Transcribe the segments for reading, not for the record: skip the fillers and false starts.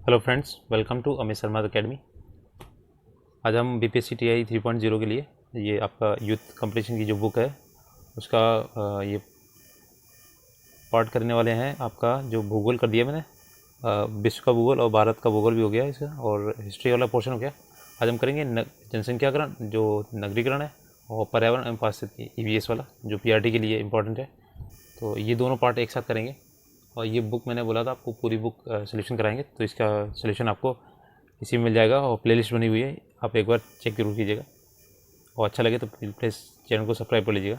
Hello friends, welcome to Amit Sharma academy. आज हम BPSC TI 3.0 के लिए ये आपका यूथ कंपटीशन की जो बुक है उसका ये पार्ट करने वाले हैं। आपका जो भूगोल कर दिया मैंने, विश्व का भूगोल और भारत का भूगोल भी हो गया इसका, और हिस्ट्री वाला पोर्शन हो गया। आज हम करेंगे जनसंख्याकरण, जो नगरीकरण है, और पर्यावरण एवं पारिस्थितिकी ईवीएस वाला, जो पीआरटी के लिए इम्पोर्टेंट है। तो ये दोनों पार्ट एक साथ करेंगे। और ये बुक मैंने बोला था आपको पूरी बुक सोल्यूशन कराएंगे, तो इसका सोल्यूशन आपको इसी में मिल जाएगा और प्लेलिस्ट बनी हुई है, आप एक बार चेक जरूर कीजिएगा। और अच्छा लगे तो प्लीज़ चैनल को सब्सक्राइब कर लीजिएगा।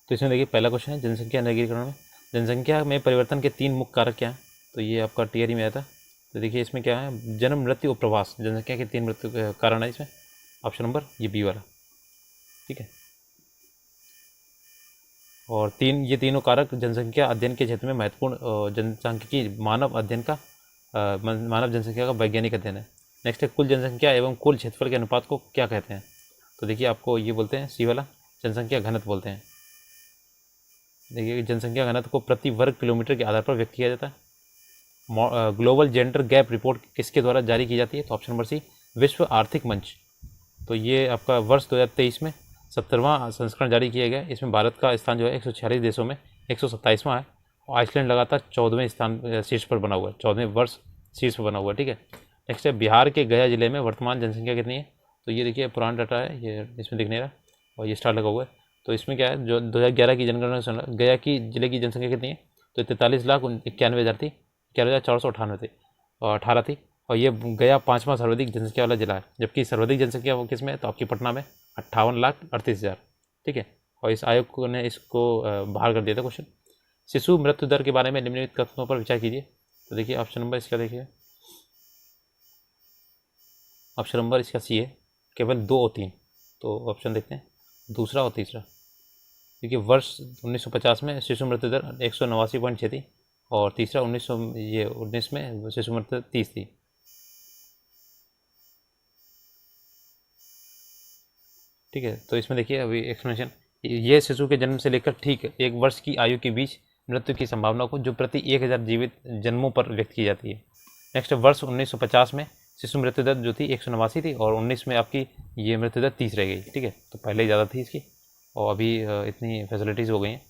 तो इसमें देखिए, पहला क्वेश्चन है जनसंख्या नगरीकरण में जनसंख्या में परिवर्तन के 3 मुख्य कारक क्या हैं। तो ये आपका टीआरई में आया था। तो देखिए इसमें क्या है, जन्म, मृत्यु और प्रवास, जनसंख्या के 3 मृत्यु कारण है इसमें। ऑप्शन नंबर ये बी वाला, ठीक है। और ये तीनों कारक जनसंख्या अध्ययन के क्षेत्र में महत्वपूर्ण जनसांख्यिकी मानव अध्ययन का मानव जनसंख्या का वैज्ञानिक अध्ययन है। नेक्स्ट है, कुल जनसंख्या एवं कुल क्षेत्रफल के अनुपात को क्या कहते हैं। तो देखिए आपको ये बोलते हैं सी वाला, जनसंख्या घनत्व बोलते हैं। देखिए जनसंख्या घनत्व को प्रति वर्ग किलोमीटर के आधार पर व्यक्त किया जाता है। ग्लोबल जेंडर गैप रिपोर्ट किसके द्वारा जारी की जाती है। तो ऑप्शन नंबर सी, विश्व आर्थिक मंच। तो ये आपका वर्ष 2023 में 70वां संस्करण जारी किया गया। इसमें भारत का स्थान जो है 146 देशों में 127वां है, और आइसलैंड लगातार 14वें स्थान शीर्ष पर बना हुआ है, 14वें वर्ष शीर्ष पर बना हुआ है, ठीक है। नेक्स्ट है, बिहार के गया जिले में वर्तमान जनसंख्या कितनी है। तो ये देखिए पुराना डाटा है, ये इसमें दिख नहीं रहा, और ये स्टार लगा हुआ है। तो इसमें क्या है, जो 2011 की जनगणना गया की जिले की जनसंख्या कितनी है। तो 43,91,000 थी, 41,498 थी और 18 थी। और ये गया 5वां सर्वाधिक जनसंख्या वाला जिला है, जबकि सर्वाधिक जनसंख्या वो किस में है, तो आपकी पटना में 58,38,000, ठीक है। और इस आयोग ने इसको बाहर कर दिया था क्वेश्चन। शिशु मृत्यु दर के बारे में निम्नलिखित कथनों पर विचार कीजिए। तो देखिए ऑप्शन नंबर इसका देखिए, ऑप्शन नंबर इसका सी है, केवल 2 और 3। तो ऑप्शन देखते हैं, दूसरा और तीसरा। देखिए वर्ष 1950 में शिशु मृत्यु दर 189.6 थी, और तीसरा 1919 में शिशु मृत्यु 30 थी। ठीक है, तो इसमें देखिए अभी एक्सप्लेनेशन, ये शिशु के जन्म से लेकर ठीक 1 वर्ष की आयु के बीच मृत्यु की संभावना को जो प्रति 1000 जीवित जन्मों पर व्यक्त की जाती है। नेक्स्ट, वर्ष 1950 में शिशु मृत्यु दर जो थी 189 थी, और 19 में आपकी ये मृत्यु दर 30 रह गई, ठीक है। तो पहले ही ज़्यादा थी इसकी, और अभी इतनी फैसिलिटीज़ हो गई हैं।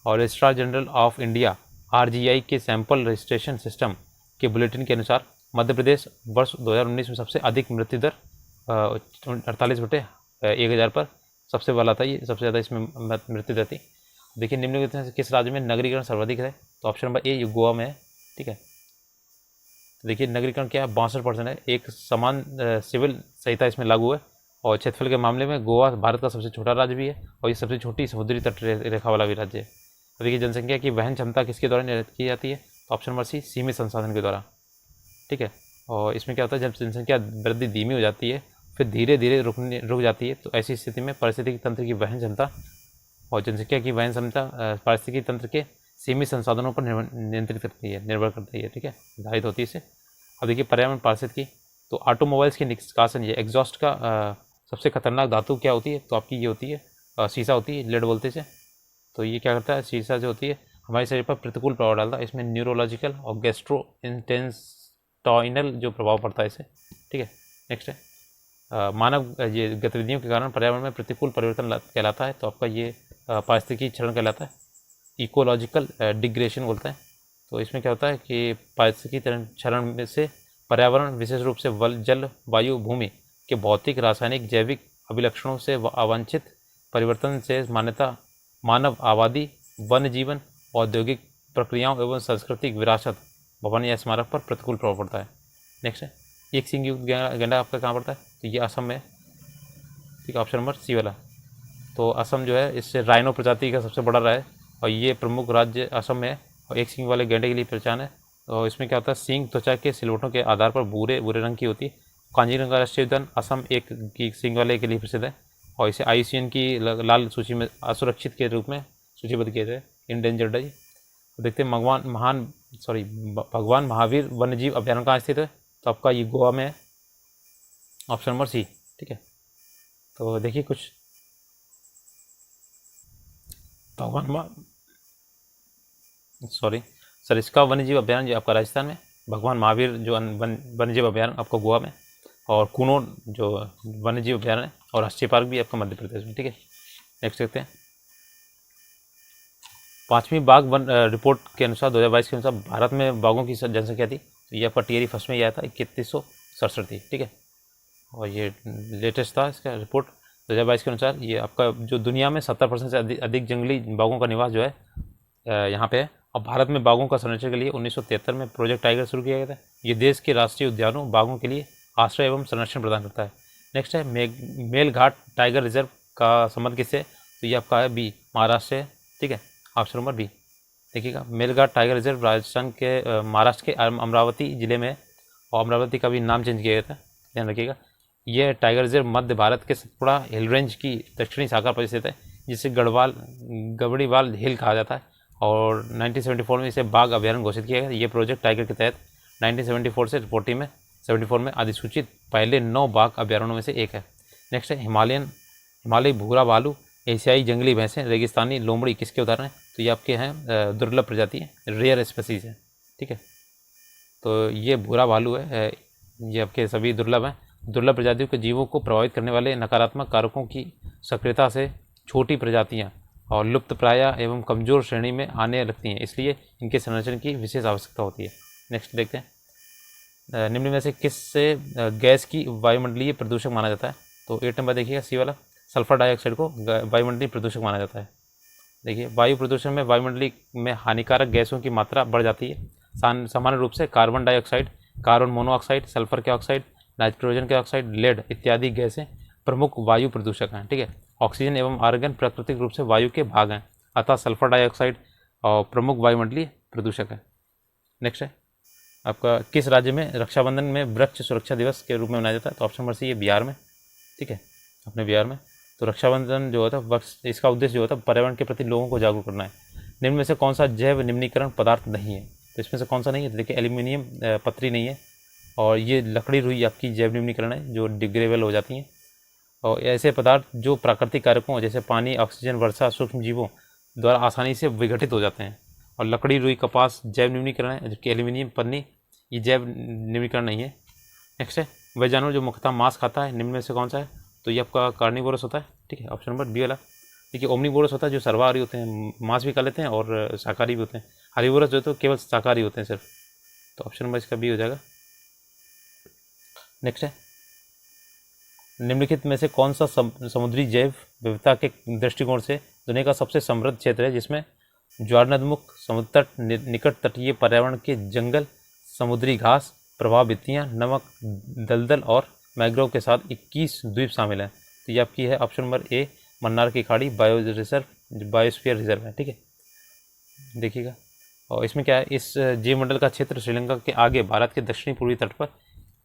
और registrar general of India RGI के सैंपल रजिस्ट्रेशन सिस्टम के बुलेटिन के अनुसार मध्य प्रदेश वर्ष 2019 में सबसे अधिक मृत्यु दर 48/1000 पर सबसे वाला था, ये सबसे ज़्यादा इसमें मृत्यु दर थी। देखिए निम्नलिखित में से किस राज्य में नगरीकरण सर्वाधिक है। तो ऑप्शन नंबर ए गोवा में है, ठीक है। तो देखिए नगरीकरण क्या है, 62% है। एक समान सिविल संहिता इसमें लागू है, और क्षेत्रफल के मामले में गोवा भारत का सबसे छोटा राज्य भी है, और ये सबसे छोटी समुद्री तट रेखा वाला भी राज्य है। तो देखिए जनसंख्या की वहन क्षमता किसके द्वारा निर्धारित की जाती है। तो ऑप्शन नंबर सी, सीमित संसाधन के द्वारा, ठीक है। और इसमें क्या होता है, जब जनसंख्या वृद्धि धीमी हो जाती है, फिर धीरे धीरे रुक जाती है, तो ऐसी स्थिति में पारिस्थितिकी तंत्र की वहन क्षमता और जनसंख्या की वहन क्षमता पारिस्थितिकी तंत्र के सीमित संसाधनों पर निर्भर करती है, ठीक है, निर्धारित होती है इससे। अब देखिए पर्यावरण पारिस्थितिकी, तो ऑटोमोबाइल्स के निष्कासन, ये एग्जॉस्ट का सबसे खतरनाक धातु क्या होती है। तो आपकी ये होती है शीशा होती है, लेड बोलते हैं इसे। तो ये क्या करता है, शीशा जो होती है हमारे शरीर पर प्रतिकूल प्रभाव डालता है। इसमें न्यूरोलॉजिकल और गैस्ट्रो इंटेस्टाइनल जो प्रभाव पड़ता है इसे, ठीक है। नेक्स्ट है, मानव ये गतिविधियों के कारण पर्यावरण में प्रतिकूल परिवर्तन कहलाता है। तो आपका ये पारिस्थितिकी क्षरण कहलाता है, इकोलॉजिकल डिग्रेडेशन बोलते हैं। तो इसमें क्या होता है कि पारिस्थितिकी क्षरण में से पर्यावरण, विशेष रूप से जल, वायु, भूमि के भौतिक, रासायनिक, जैविक अभिलक्षणों से अवांछित परिवर्तन से मानव आबादी, वन्य जीवन, औद्योगिक प्रक्रियाओं एवं सांस्कृतिक विरासत, भवन या स्मारक पर प्रतिकूल प्रभाव पड़ता है। नेक्स्ट है, एक सिंह युक्त गैंडा आपका कहाँ पड़ता है। तो ये असम में, ठीक है, ऑप्शन नंबर सी वाला। तो असम जो है इससे राइनो प्रजाति का सबसे बड़ा रहा है, और ये प्रमुख राज्य असम में है, और एक सिंह वाले गैंडे के लिए पहचान है। और इसमें क्या होता है, सिंह त्वचा के सिलवटों के आधार पर भूरे रंग की होती है। कांजीरंगा राष्ट्रीय उद्यान असम एक सिंह वाले के लिए प्रसिद्ध है, और इसे IUCN की लाल सूची में असुरक्षित के रूप में सूचीबद्ध किए थे, इंडेंजर्ड है। देखते हैं भगवान महावीर वन्यजीव अभ्यारण्य कहाँ स्थित है। तो आपका ये गोवा में है, ऑप्शन नंबर सी, ठीक है। तो देखिए कुछ भगवान सर, इसका वन्यजीव अभ्यारण्य आपका राजस्थान में, भगवान महावीर जो वन्य जीव अभ्यारण्य आपका गोवा में, और कुनो जो वन्य जीव अभ्यारण्य है, और राष्ट्रीय पार्क भी आपका मध्य प्रदेश में। ठीक है, नेक्स्ट देखते हैं। 5वीं बाघ वन रिपोर्ट के अनुसार 2022 के अनुसार भारत में बाघों की जनसंख्या थी, तो ये आपका टियरी फर्स्ट में ही आया था, 3167 थी। ठीक है, और ये लेटेस्ट था इसका रिपोर्ट 2022 के अनुसार। ये आपका जो दुनिया में 70% से अधिक जंगली बाघों का निवास जो है यहाँ पे है। और भारत में बाघों का संरक्षण के लिए 1973 में प्रोजेक्ट टाइगर शुरू किया गया था। ये देश के राष्ट्रीय उद्यानों बाघों के लिए आश्रय एवं संरक्षण प्रदान करता है। नेक्स्ट है मेलघाट टाइगर रिजर्व का संबंध किससे, तो ये आपका है बी, महाराष्ट्र है। ठीक है, ऑप्शन नंबर बी देखिएगा। मेलघाट टाइगर रिजर्व राजस्थान के महाराष्ट्र के अमरावती जिले में, और अमरावती का भी नाम चेंज किया गया था, ध्यान रखिएगा। यह टाइगर रिजर्व मध्य भारत के सतपुड़ा हिल रेंज की दक्षिणी शाखा पर स्थित है, जिसे गढ़वाल हिल कहा जाता है, और 1974 में इसे बाघ अभ्यारण्य घोषित किया गया। ये प्रोजेक्ट टाइगर के तहत 1974 से 74 में अधिसूचित पहले 9 बाघ अभ्यारण्यों में से एक है। नेक्स्ट है हिमालयी भूरा भालू, एशियाई जंगली भैंसें, रेगिस्तानी लोमड़ी किसके उदाहरण हैं, तो ये आपके हैं दुर्लभ प्रजाति है, रेयर स्पीसीज है। ठीक है, तो ये भूरा भालू है, ये आपके सभी दुर्लभ हैं। दुर्लभ प्रजातियों के जीवों को प्रभावित करने वाले नकारात्मक कारकों की सक्रियता से छोटी प्रजातियां और लुप्त प्राय एवं कमजोर श्रेणी में आने लगती हैं, इसलिए इनके संरक्षण की विशेष आवश्यकता होती है। नेक्स्ट देखते हैं, निम्न में से किससे गैस की वायुमंडलीय प्रदूषक माना जाता है, तो 8 नंबर देखिएगा, सी वाला, सल्फर डाइऑक्साइड को वायुमंडलीय प्रदूषक माना जाता है। देखिए, वायु प्रदूषण में वायुमंडली में हानिकारक गैसों की मात्रा बढ़ जाती है। सामान्य रूप से carbon dioxide, carbon monoxide, sulphur के ऑक्साइड, नाइट्रोजन के ऑक्साइड, लेड इत्यादि गैसें प्रमुख वायु प्रदूषक हैं। ठीक है, ऑक्सीजन एवं आर्गन प्राकृतिक रूप से वायु के भाग हैं, अतः सल्फर डाइऑक्साइड और प्रमुख वायुमंडलीय प्रदूषक है। नेक्स्ट है आपका, किस राज्य में रक्षाबंधन में वृक्ष सुरक्षा दिवस के रूप में मनाया जाता है, तो ऑप्शन नंबर सी, ये बिहार में। ठीक है, अपने बिहार में। तो रक्षाबंधन जो होता है, इसका उद्देश्य जो होता है पर्यावरण के प्रति लोगों को जागरूक करना है। निम्न में से कौन सा जैव निम्नीकरण पदार्थ नहीं है, तो इसमें से कौन सा नहीं है, तो देखिए एल्यूमिनियम पत्री नहीं है, और ये लकड़ी रुई आपकी जैव निम्नीकरण है, जो डिग्रेडेबल हो जाती हैं। और ऐसे पदार्थ जो प्राकृतिक कारकों जैसे पानी, ऑक्सीजन, वर्षा, सूक्ष्म जीवों द्वारा आसानी से विघटित हो जाते हैं। और लकड़ी, रुई, कपास जैव निम्नीकरण है, जबकि एल्यूमिनियम पन्नी ये जैव निम्नीकरण नहीं है। नेक्स्ट है, वह जानवर जो मुख्यतः मांस खाता है, निम्न में से कौन सा है, तो ये आपका कार्निवोरस होता है। ठीक है, ऑप्शन नंबर बी वाला। देखिए, ओमनीवोरस होता है जो सर्वाहारी होते हैं, मांस भी खा लेते हैं और शाकाहारी भी होते हैं। हरिवोरस जो है तो केवल शाकाहारी होते हैं सिर्फ, तो ऑप्शन नंबर इसका बी हो जाएगा। नेक्स्ट है, निम्नलिखित में से कौन सा समुद्री जैव विविधता के दृष्टिकोण से दुनिया का सबसे समृद्ध क्षेत्र है, जिसमें ज्वारनदमुख, समुद्र तट, निकट तटीय पर्यावरण के जंगल, समुद्री घास, प्रवाह भित्तियाँ, नमक, दलदल और मैंग्रोव के साथ 21 द्वीप शामिल हैं, तो ये आपकी है ऑप्शन नंबर ए, मन्नार की खाड़ी बायोस्फीयर रिजर्व है। ठीक है, देखिएगा। और इसमें क्या है, इस जीवमंडल का क्षेत्र श्रीलंका के आगे भारत के दक्षिणी पूर्वी तट पर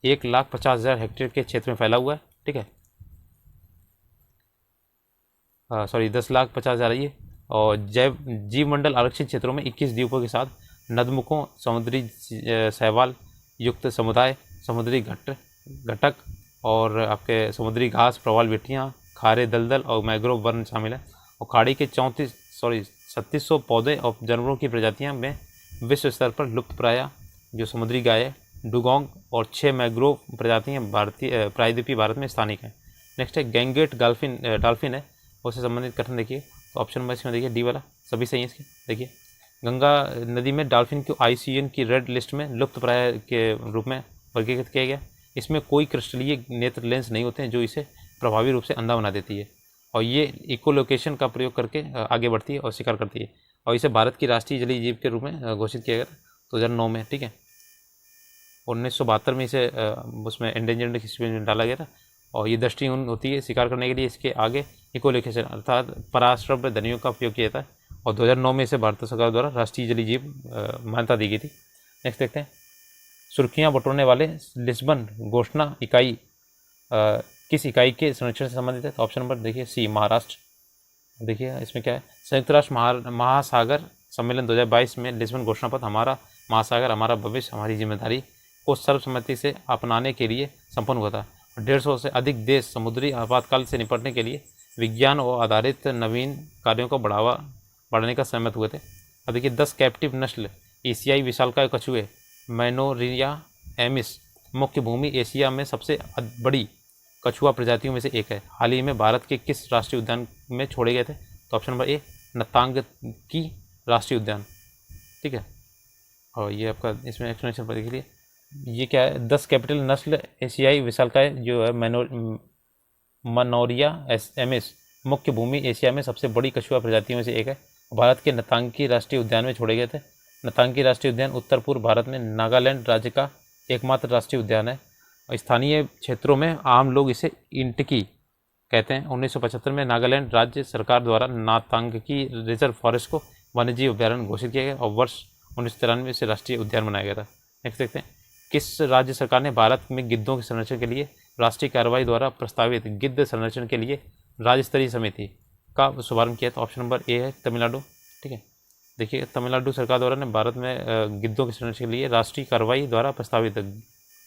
1,50,000 हेक्टेयर के क्षेत्र में फैला हुआ है। ठीक है, सॉरी 10,50,000 ये। और जीवमंडल आरक्षित क्षेत्रों में 21 द्वीपों के साथ नदमुखों, समुद्री शैवाल युक्त समुदाय, समुद्री घटक और आपके समुद्री घास, प्रवाल बेटियाँ, खारे दलदल और मैंग्रोव वन शामिल है। और खाड़ी के 3600 पौधे और जानवरों की प्रजातियां में विश्व स्तर पर लुप्त प्राय जो समुद्री गाय है, डुगोंग और 6 मैंग्रोव प्रजातियां प्रायद्वीपीय भारत में स्थानिक हैं। नेक्स्ट है गैंगेट डॉल्फिन है, उससे संबंधित कथन देखिए, तो ऑप्शन नंबर इसमें देखिए डी वाला, सभी सही है इसके। देखिए, गंगा नदी में डॉल्फिन को IUCN की रेड लिस्ट में लुप्त प्राय के रूप में वर्गीकृत किया गया। इसमें कोई क्रिस्टलीय नेत्र लेंस नहीं होते हैं जो इसे प्रभावी रूप से अंधा बना देती है, और ये इकोलोकेशन का प्रयोग करके आगे बढ़ती है और शिकार करती है, और इसे भारत की राष्ट्रीय जलीय जीव के रूप में घोषित किया गया 2009 में। ठीक है, 1972 में इसे उसमें एंडेंजर्ड लिस्ट में डाला गया था, और ये दृष्टिहीन होती है शिकार करने के लिए, इसके आगे इकोलोकेशन अर्थात पराश्रव्य ध्वनियों का उपयोग किया था, और 2009 में इसे भारत सरकार द्वारा राष्ट्रीय जलीय जीव मान्यता दी गई थी। नेक्स्ट देखते हैं, सुर्खियाँ बटोरने वाले लिस्बन घोषणा इकाई किस इकाई के संरक्षण से संबंधित है, तो ऑप्शन नंबर देखिए सी, महाराष्ट्र। देखिए इसमें क्या है, संयुक्त राष्ट्र महासागर सम्मेलन 2022 में लिस्बन घोषणा पत्र हमारा महासागर हमारा भविष्य हमारी जिम्मेदारी को सर्वसम्मति से अपनाने के लिए संपन्न हुआ था। 150 से अधिक देश समुद्री आपातकाल से निपटने के लिए विज्ञान और आधारित नवीन कार्यों को बढ़ाने का सहमत हुए थे। अब देखिए 10 कैप्टिव नस्ल एशियाई विशालकाय कछुए मैनोरिया एमिस मुख्य भूमि एशिया में सबसे बड़ी कछुआ प्रजातियों में से एक है। हाल ही में भारत के किस राष्ट्रीय उद्यान में छोड़े गए थे? तो ऑप्शन नंबर ए नतांगकी राष्ट्रीय उद्यान, ठीक है। और ये आपका इसमें एक्सप्लेनेशन पर देखिए, ये क्या है, 10 कैपिटल नस्ल एशियाई विशालकाय जो है मनोरिया एमिस मुख्य भूमि एशिया में सबसे बड़ी कछुआ प्रजातियों में से एक है। भारत के नतांगी राष्ट्रीय उद्यान में छोड़े गए थे। नतांगी राष्ट्रीय उद्यान उत्तर पूर्व भारत में नागालैंड राज्य का एकमात्र राष्ट्रीय उद्यान है। स्थानीय क्षेत्रों में आम लोग इसे इंटकी कहते हैं। 1975 में नागालैंड राज्य सरकार द्वारा नातांगी रिजर्व फॉरेस्ट को वन्यजीव अभ्यारण्य घोषित किया गया और वर्ष 1993 से राष्ट्रीय उद्यान बनाया गया था। नेक्स्ट देखते हैं, किस राज्य सरकार ने भारत में गिद्धों के संरक्षण के लिए राष्ट्रीय कार्रवाई द्वारा प्रस्तावित गिद्ध संरक्षण के लिए राज्य स्तरीय समिति का शुभारंभ किया? तो ऑप्शन नंबर ए है तमिलनाडु, ठीक है। देखिए, तमिलनाडु सरकार द्वारा ने भारत में गिद्धों के संरक्षण के लिए राष्ट्रीय कार्रवाई द्वारा प्रस्तावित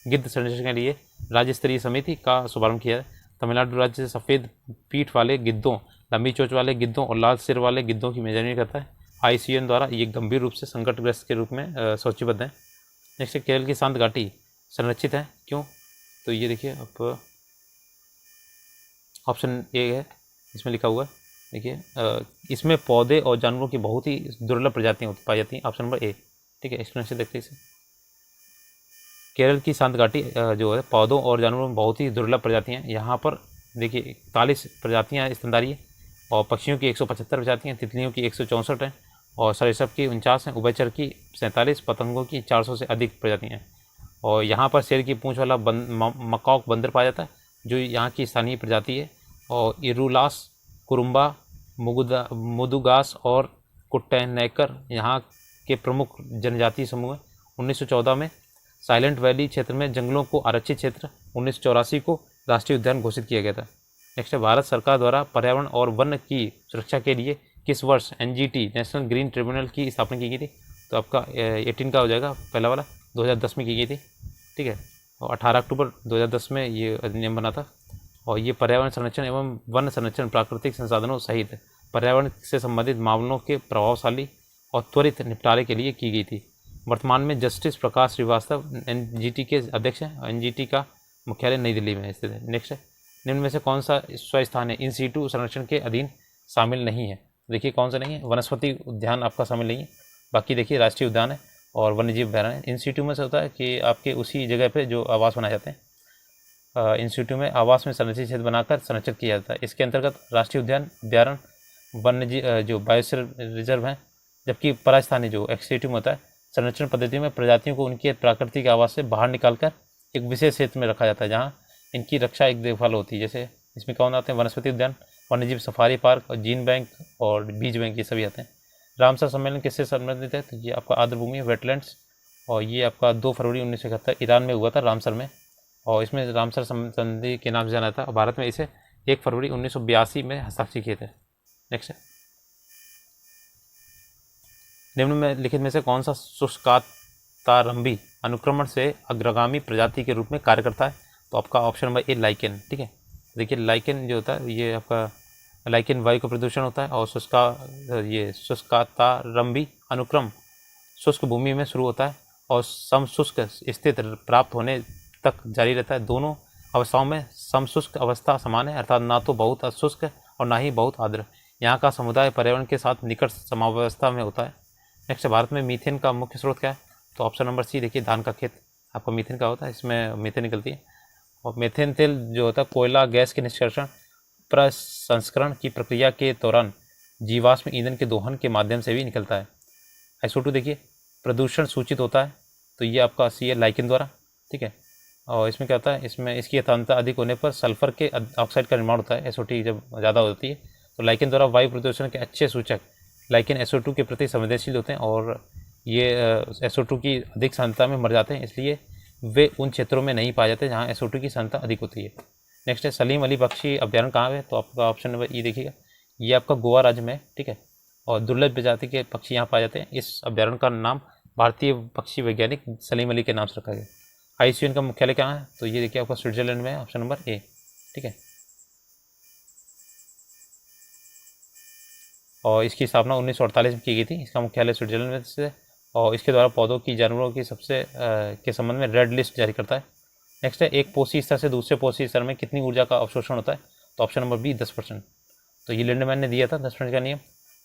गिद्ध संरक्षण के लिए राज्य स्तरीय समिति का शुभारंभ किया है। तमिलनाडु राज्य सफ़ेद पीठ वाले गिद्धों, लंबी चोंच वाले गिद्धों और लाल सिर वाले गिद्धों की मेजबानी करता है। IUCN द्वारा ये गंभीर रूप से संकटग्रस्त के रूप में सूचीबद्ध है। नेक्स्ट, केरल की शांत घाटी संरक्षित है, क्यों? तो ये देखिए, आप ऑप्शन ए है इसमें लिखा हुआ है। देखिए, इसमें पौधे और जानवरों की बहुत ही दुर्लभ प्रजातियाँ पाई जाती हैं। ऑप्शन नंबर ए, ठीक है। एक्सप्लेनेशन देखते हैं इसे। केरल की शांत घाटी जो है पौधों और जानवरों में बहुत ही दुर्लभ प्रजातियाँ हैं। यहाँ पर देखिए 41 प्रजातियाँ स्तनधारी है और पक्षियों की 175 प्रजातियाँ, तितलियों की 164 हैं और सरीसृप की 49 हैं, उभयचर की 47, पतंगों की 400 से अधिक प्रजातियाँ हैं। और यहाँ पर शेर की पूँछ वाला मकॉक बंदर पाया जाता है जो यहाँ की स्थानीय प्रजाति है। और इरुलास, कुरुम्बा, मुदुगास और कुट्टनैकर यहाँ के प्रमुख जनजातीय समूह हैं। 1914 में साइलेंट वैली क्षेत्र में जंगलों को आरक्षित क्षेत्र, 1984 को राष्ट्रीय उद्यान घोषित किया गया था। नेक्स्ट है, भारत सरकार द्वारा पर्यावरण और वन की सुरक्षा के लिए किस वर्ष NGT नेशनल ग्रीन ट्रिब्यूनल की स्थापना की गई थी? तो आपका 18 का हो जाएगा, पहला वाला 2010 में की गई थी, ठीक है। और 18 अक्टूबर 2010 में ये अधिनियम बना था। और ये पर्यावरण संरक्षण एवं वन संरक्षण, प्राकृतिक संसाधनों सहित पर्यावरण से संबंधित मामलों के प्रभावशाली और त्वरित निपटारे के लिए की गई थी। वर्तमान में जस्टिस प्रकाश श्रीवास्तव NGT के अध्यक्ष हैं। NGT का मुख्यालय नई दिल्ली में स्थित है। नेक्स्ट है, निम्न में से कौन सा स्वस्थान है इन सीटू संरक्षण के अधीन शामिल नहीं है? देखिए कौन सा नहीं है, वनस्पति उद्यान आपका शामिल नहीं है। बाकी देखिए राष्ट्रीय उद्यान है और वन्यजीव अभयारण्य। इन सीटू में से होता है कि आपके उसी जगह पे जो आवास बनाए जाते हैं, इंस्टीट्यूट में आवास में संरक्षित क्षेत्र बनाकर संरक्षित किया जाता है। इसके अंतर्गत राष्ट्रीय उद्यान, अभ्यारण्य, वन्यजीव जो बायोस्फीयर रिजर्व हैं, जबकि परास्थानीय जो एक्सटीट्यूट होता है संरक्षण पद्धति में प्रजातियों को उनके प्राकृतिक आवास से बाहर निकालकर एक विशेष क्षेत्र में रखा जाता है जहाँ इनकी रक्षा एक देखभाल होती है। जैसे इसमें कौन आते हैं, वनस्पति उद्यान, वन्यजीव सफारी पार्क और जीन बैंक और बीज बैंक, ये सभी आते हैं। रामसर सम्मेलन किससे संबंधित है? तो ये आपका आर्द्रभूमि वेटलैंड्स, और ये आपका 2 फरवरी 1971 ईरान में हुआ था, रामसर में। और इसमें रामसर संधि के नाम से जाना था। भारत में इसे 1 फरवरी 1982 में हस्ताक्षर किए थे। नेक्स्ट है, निम्न में लिखित में से कौन सा शुष्कातारंभी अनुक्रमण से अग्रगामी प्रजाति के रूप में कार्य करता है? तो आपका ऑप्शन नंबर ए लाइकेन, ठीक है। देखिए लाइकेन जो होता है ये आपका लाइकेन वायु का प्रदूषण होता है और शुष्कातारंभी अनुक्रम शुष्क भूमि में शुरू होता है और समशुष्क स्थिति प्राप्त होने तक जारी रहता है। दोनों अवस्थाओं में समशुष्क अवस्था समान है, अर्थात ना तो बहुत शुष्क और ना ही बहुत आर्द्र। यहाँ का समुदाय पर्यावरण के साथ निकट समावस्था में होता है। नेक्स्ट, भारत में मीथेन का मुख्य स्रोत क्या है? तो ऑप्शन नंबर सी देखिए, धान का खेत आपका मीथेन का होता है, इसमें मीथेन निकलती है। और मीथेन तेल जो होता है कोयला गैस के निष्कर्षण प्रसंस्करण की प्रक्रिया के दौरान जीवाश्म ईंधन के दोहन के माध्यम से भी निकलता है। SO2 देखिए प्रदूषण सूचित होता है, तो ये आपका सी है लाइकेन द्वारा, ठीक है। और इसमें क्या होता है, इसमें इसकी एकांतता अधिक होने पर सल्फर के ऑक्साइड का निर्माण होता है। SO2 जब ज़्यादा होती है तो लाइकेन द्वारा वायु प्रदूषण के अच्छे सूचक लाइकेन SO2 के प्रति संवेदनशील होते हैं और ये SO2 की अधिक सांद्रता में मर जाते हैं, इसलिए वे उन क्षेत्रों में नहीं पाए जाते जहाँ SO2 की सांद्रता अधिक होती है। नेक्स्ट है, सलीम अली पक्षी अभ्यारण्य कहाँ है? तो आपका ऑप्शन नंबर ई देखिएगा, ये आपका गोवा राज्य में, ठीक है। और दुर्लभ प्रजाति के पक्षी यहाँ पाए जाते हैं। इस अभ्यारण्य का नाम भारतीय पक्षी वैज्ञानिक सलीम अली के नाम से रखा गया। IUCN का मुख्यालय कहाँ है? तो ये देखिए आपका स्विट्जरलैंड में है, ऑप्शन नंबर ए, ठीक है। और इसकी स्थापना 1948 में की गई थी। इसका मुख्यालय स्विट्जरलैंड में से और इसके द्वारा पौधों की जानवरों की सबसे के संबंध में रेड लिस्ट जारी करता है। नेक्स्ट है, एक पोषी स्तर से दूसरे पोषी स्तर में कितनी ऊर्जा का अवशोषण होता है? तो ऑप्शन नंबर बी 10%। तो ये लिंडमैन ने दिया था 10% का नियम।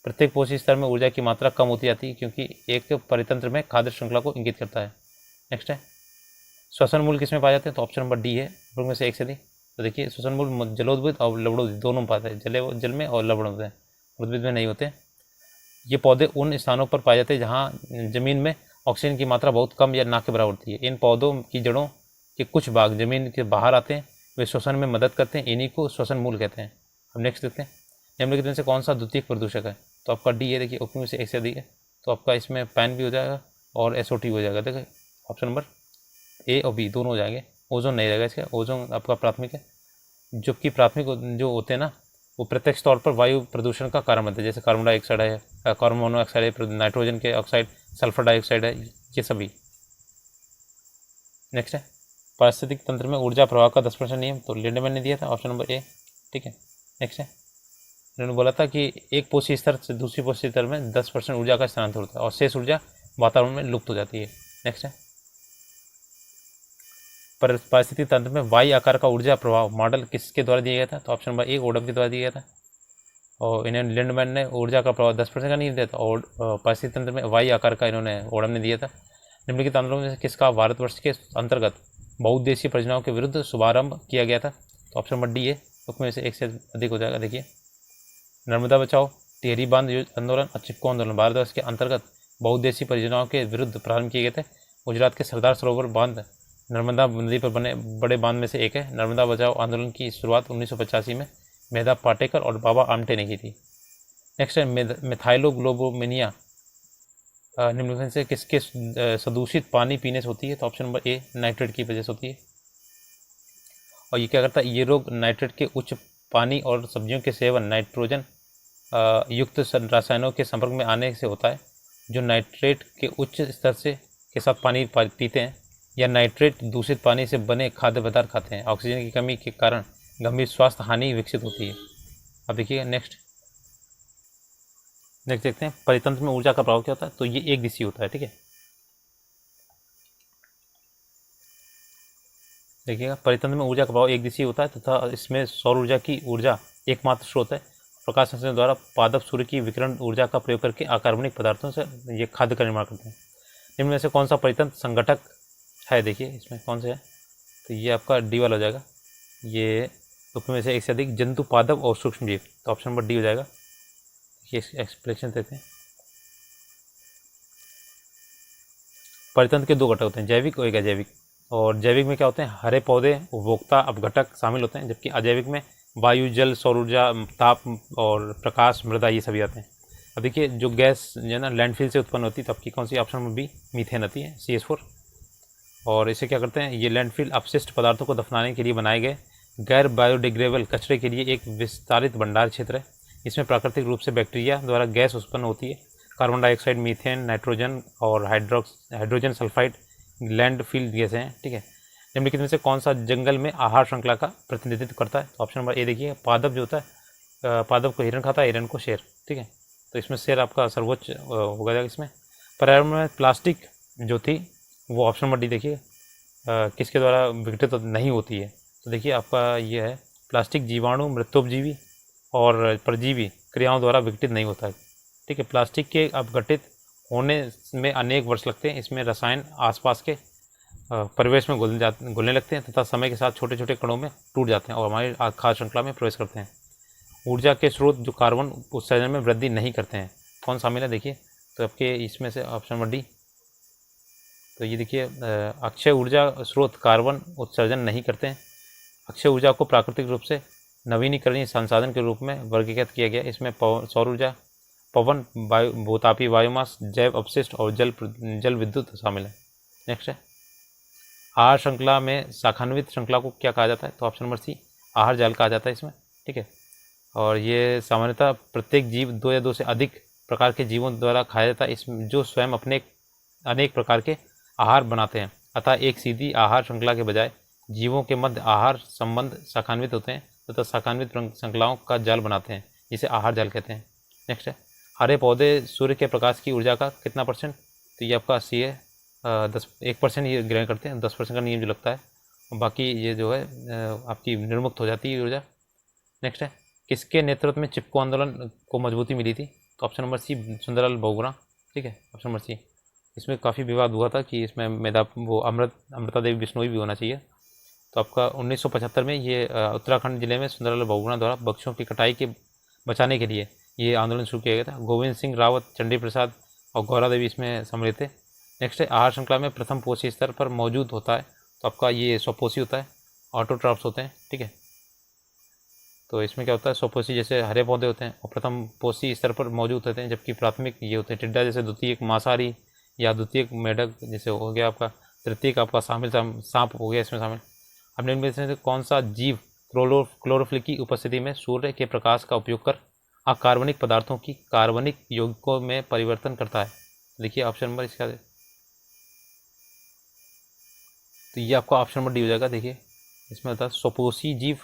प्रत्येक पोषी स्तर में ऊर्जा की मात्रा कम होती जाती है क्योंकि एक परितंत्र में खाद्य श्रृंखला को इंगित करता है। नेक्स्ट है, श्वसन मूल किसमें पाए जाते हैं? तो ऑप्शन नंबर डी है, उपरोक्त में से एक से अधिक। तो देखिए श्वसन मूल जलोद्भिद और लवणोद्भिद दोनों में पाते हैं, जल में और लवणों में, उद्भिद में नहीं होते। ये पौधे उन स्थानों पर पाए जाते हैं जहाँ जमीन में ऑक्सीजन की मात्रा बहुत कम या ना के बराबर होती है। इन पौधों की जड़ों के कुछ भाग जमीन के बाहर आते हैं, वे श्वसन में मदद करते हैं, इन्हीं को श्वसन मूल कहते हैं। अब नेक्स्ट देखते हैं, निम्नलिखित में से कौन सा द्वितीयक प्रदूषक है? तो आपका डी है, देखिए उपरोक्त में से एक से अधिक है। तो आपका इसमें पैन भी हो जाएगा और SO2 हो जाएगा। देखिए ऑप्शन नंबर ए और बी दोनों हो जाएंगे। ओजोन नहीं रहेगा इसका, ओजोन आपका प्राथमिक है। जबकि प्राथमिक जो होते हैं ना, वो प्रत्यक्ष तौर पर वायु प्रदूषण का कारण बनते हैं, जैसे कार्बन डाइऑक्साइड है, कार्बन मोनोऑक्साइड है, नाइट्रोजन के ऑक्साइड, सल्फर डाइऑक्साइड है, ये सभी। नेक्स्ट है, पारिस्थितिक तंत्र में ऊर्जा प्रवाह का 10% नियम। तो लिंडमैन ने दिया था, ऑप्शन नंबर ए। ठीक है, नेक्स्ट है, उन्होंने बोला था कि एक पोषी स्तर से दूसरी पोषी स्तर में 10% ऊर्जा का स्थानांतरण होता है और शेष ऊर्जा वातावरण में लुप्त हो जाती है। नेक्स्ट है, पारिस्थितिक तंत्र में वाई आकार का ऊर्जा प्रभाव मॉडल किसके द्वारा दिया गया था? तो ऑप्शन नंबर ए ओडम के द्वारा दिया गया था। और इन्हें लिंडमैन ने ऊर्जा का प्रभाव 10% का नहीं दिया था और पारिस्थितिक तंत्र में वाई आकार का इन्होंने ओडम ने दिया था। निम्नलिखित आंदोलनों में से किसका भारतवर्ष के अंतर्गत बहुउद्देशीय परियोजनाओं के विरुद्ध शुभारंभ किया गया था? तो ऑप्शन नंबर डी है, उसमें से एक से अधिक हो जाएगा। देखिए, नर्मदा बचाओ, टिहरी बांध आंदोलन और चिपको आंदोलन भारतवर्ष के अंतर्गत बहुउद्देशीय परियोजनाओं के विरुद्ध प्रारंभ किए गए थे। गुजरात के सरदार सरोवर बांध नर्मदा नदी पर बने बड़े बांध में से एक है। नर्मदा बचाओ आंदोलन की शुरुआत 1985 में मेधा पाटेकर और बाबा आमटे ने की थी। नेक्स्ट है, मिथाइलोग्लोबोमिनिया निम्नलिखित से किसके सदूषित पानी पीने से होती है? तो ऑप्शन नंबर ए नाइट्रेट की वजह से होती है। और ये क्या करता है? ये रोग नाइट्रेट के उच्च पानी और सब्जियों के सेवन, नाइट्रोजन युक्त रसायनों के संपर्क में आने से होता है। जो नाइट्रेट के उच्च स्तर से के साथ पानी पीते हैं या नाइट्रेट दूषित पानी से बने खाद्य पदार्थ खाते हैं, ऑक्सीजन की कमी के कारण गंभीर स्वास्थ्य हानि विकसित होती है। अब देखिए नेक्स्ट देखते हैं परितंत्र में ऊर्जा का प्रभाव क्या होता है। तो ये एक दिशी होता है। ठीक है, देखिएगा, परितंत्र में ऊर्जा का प्रभाव एक दिशी होता है तथा इसमें सौर ऊर्जा की ऊर्जा एकमात्र स्रोत है। प्रकाश संश्लेषण द्वारा पादप सूर्य की विकिरण ऊर्जा का प्रयोग करके अकार्बनिक पदार्थों से ये खाद्य का निर्माण करते हैं। इनमें से कौन सा परितंत्र संगठक है? देखिए इसमें कौन से है? तो ये आपका डी वाला हो जाएगा। ये उसमें से एक से अधिक जंतु, पादप और सूक्ष्म जीव। तो ऑप्शन नंबर डी हो जाएगा। ये एक्सप्लेनेशन देते हैं। परितंत्र के दो घटक होते हैं, जैविक और एक अजैविक। और जैविक में क्या होते हैं? हरे पौधे, उपभोक्ता, अपघटक शामिल होते हैं, जबकि अजैविक में वायु, जल, सौर ऊर्जा, ताप और प्रकाश, मृदा, ये सभी आते हैं। अब देखिए, जो गैस जो है ना लैंडफिल से उत्पन्न होती है, तो आपकी कौन सी? ऑप्शन नंबर बी मीथेन आती है, CH4। और इसे क्या करते हैं? ये लैंडफिल अपशिष्ट पदार्थों को दफनाने के लिए बनाए गए गैर बायोडिग्रेडेबल कचरे के लिए एक विस्तारित भंडार क्षेत्र है। इसमें प्राकृतिक रूप से बैक्टीरिया द्वारा गैस उत्पन्न होती है। कार्बन डाइऑक्साइड, मीथेन, नाइट्रोजन और हाइड्रोजन सल्फाइड लैंडफिल गैस हैं। ठीक है, निम्नलिखित में से कौन सा जंगल में आहार श्रृंखला का प्रतिनिधित्व करता है? तो ऑप्शन नंबर ए देखिए, पादप जो होता है, पादप को हिरण खाता है, हिरण को शेर। ठीक है, तो इसमें शेर आपका सर्वोच्च होगा जाएगा। इसमें पर्यावरण में प्लास्टिक जो थी वो ऑप्शन नंबर डी देखिए किसके द्वारा विघटित नहीं होती है? तो देखिए आपका ये है, प्लास्टिक जीवाणु, मृत्योपजीवी और परजीवी क्रियाओं द्वारा विघटित नहीं होता है। ठीक है, प्लास्टिक के अपघटित होने में अनेक वर्ष लगते हैं। इसमें रसायन आसपास के परिवेश में घुलने लगते हैं तथा समय के साथ छोटे छोटे कणों में टूट जाते हैं और हमारी खाद्य श्रृंखला में प्रवेश करते हैं। ऊर्जा के स्रोत जो कार्बन उत्सर्जन में वृद्धि नहीं करते हैं, कौन शामिल है? देखिए, तो आपके इसमें से ऑप्शन नंबर डी। तो ये देखिए, अक्षय ऊर्जा स्रोत कार्बन उत्सर्जन नहीं करते हैं। अक्षय ऊर्जा को प्राकृतिक रूप से नवीनीकरणीय संसाधन के रूप में वर्गीकृत किया गया। इसमें सौर ऊर्जा, पवन, भूतापी बायोमास, जैव अपशिष्ट और जल विद्युत शामिल है। नेक्स्ट है, आहार श्रृंखला में शाखान्वित श्रृंखला को क्या कहा जाता है? तो ऑप्शन नंबर सी आहार जाल कहा जाता है इसमें। ठीक है, और ये सामान्यतः प्रत्येक जीव दो या दो से अधिक प्रकार के जीवों द्वारा खाया जाता है, इसमें जो स्वयं अपने अनेक प्रकार के आहार बनाते हैं। अतः एक सीधी आहार श्रृंखला के बजाय जीवों के मध्य आहार संबंध शाखान्वित होते हैं तथा शाखान्वित श्रृंखलाओं का जाल बनाते हैं, जिसे आहार जाल कहते हैं। नेक्स्ट है, हरे पौधे सूर्य के प्रकाश की ऊर्जा का कितना %? तो ये आपका 80 है। 1% ये ग्रहण करते हैं, 10% का नियम जो लगता है, और बाकी ये जो है आपकी निर्मुक्त हो जाती है ऊर्जा। नेक्स्ट है, किसके नेतृत्व में चिपको आंदोलन को मजबूती मिली थी? तो option number C, Sunderlal Bahuguna. ठीक है, ऑप्शन नंबर सी। इसमें काफ़ी विवाद हुआ था कि इसमें वो अमृता देवी बिश्नोई भी होना चाहिए। तो आपका 1975 में ये उत्तराखंड जिले में सुंदरलाल बहुगुणा द्वारा वृक्षों की कटाई के बचाने के लिए ये आंदोलन शुरू किया गया था। गोविंद सिंह रावत, चंडी प्रसाद और गौरा देवी इसमें सम्मिलित थे। नेक्स्ट है, आहार श्रृंखला में प्रथम पोषी स्तर पर मौजूद होता है। तो आपका ये स्वपोषी होता है, ऑटोट्रॉप्स होते हैं। ठीक है, तो इसमें क्या होता है, स्वपोषी जैसे हरे पौधे होते हैं और प्रथम पोषी स्तर पर मौजूद होते हैं, जबकि प्राथमिक ये होते हैं टिड्डा जैसे द्वितीयक मांसाहारी या द्वितीयक मेढक जैसे हो गया आपका, तृतीयक आपका शामिल सांप हो गया इसमें शामिल। अब निम्न में से कौन सा जीव क्लोरोफिल की उपस्थिति में सूर्य के प्रकाश का उपयोग कर अकार्बनिक पदार्थों की कार्बनिक यौगिकों में परिवर्तन करता है? देखिए ऑप्शन नंबर इसका, तो ये आपका ऑप्शन नंबर डी हो जाएगा। देखिए इसमें होता है स्वपोषी जीव,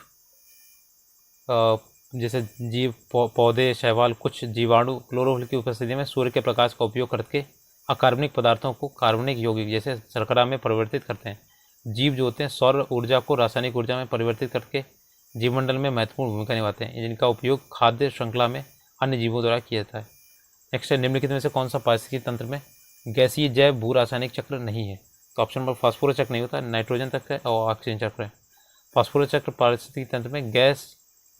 जैसे जीव पौधे, शैवाल, कुछ जीवाणु क्लोरोफिल की उपस्थिति में सूर्य के प्रकाश का उपयोग करके अकार्बनिक पदार्थों को कार्बनिक यौगिक जैसे शर्करा में परिवर्तित करते हैं। जीव जो होते हैं सौर ऊर्जा को रासायनिक ऊर्जा में परिवर्तित करके जीवमंडल में महत्वपूर्ण भूमिका निभाते हैं, जिनका उपयोग खाद्य श्रृंखला में अन्य जीवों द्वारा किया जाता है। नेक्स्ट है, निम्नलिखित में से कौन सा पारिस्थितिकी तंत्र में गैसीय जैव भू रासायनिक चक्र नहीं है? तो ऑप्शन नंबर फास्फोरस चक्र नहीं होता, नाइट्रोजन चक्र है और ऑक्सीजन चक्र है। फास्फोरस चक्र पारिस्थितिकी तंत्र में गैस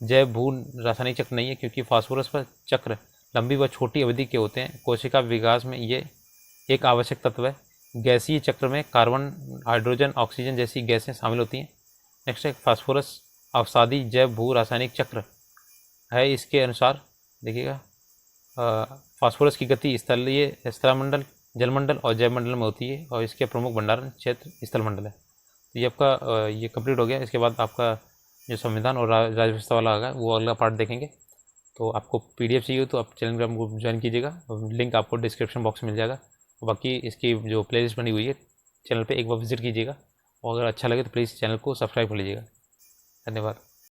जैव भू रासायनिक चक्र नहीं है, क्योंकि फास्फोरस पर चक्र लंबी व छोटी अवधि के होते हैं। कोशिका विकास में ये एक आवश्यक तत्व है। गैसीय चक्र में कार्बन, हाइड्रोजन, ऑक्सीजन जैसी गैसें शामिल होती हैं। नेक्स्ट है, फास्फोरस अवसादी जैव भू रासायनिक चक्र है। इसके अनुसार देखिएगा, फास्फोरस की गति स्थलीय, स्थलमंडल, जलमंडल और जैवमंडल में होती है, और इसके प्रमुख भंडारण क्षेत्र स्थलमंडल है। तो ये आपका ये कंप्लीट हो गया। इसके बाद आपका जो संविधान और राज्य व्यवस्था वाला होगा वो अगला पार्ट देखेंगे। तो आपको पीडीएफ चाहिए तो आप टेलीग्राम ग्रुप ज्वाइन कीजिएगा, लिंक आपको डिस्क्रिप्शन बॉक्स में मिल जाएगा। बाकी इसकी जो प्लेलिस्ट बनी हुई है चैनल पे एक बार विजिट कीजिएगा, और अगर अच्छा लगे तो प्लीज़ चैनल को सब्सक्राइब कर लीजिएगा। धन्यवाद।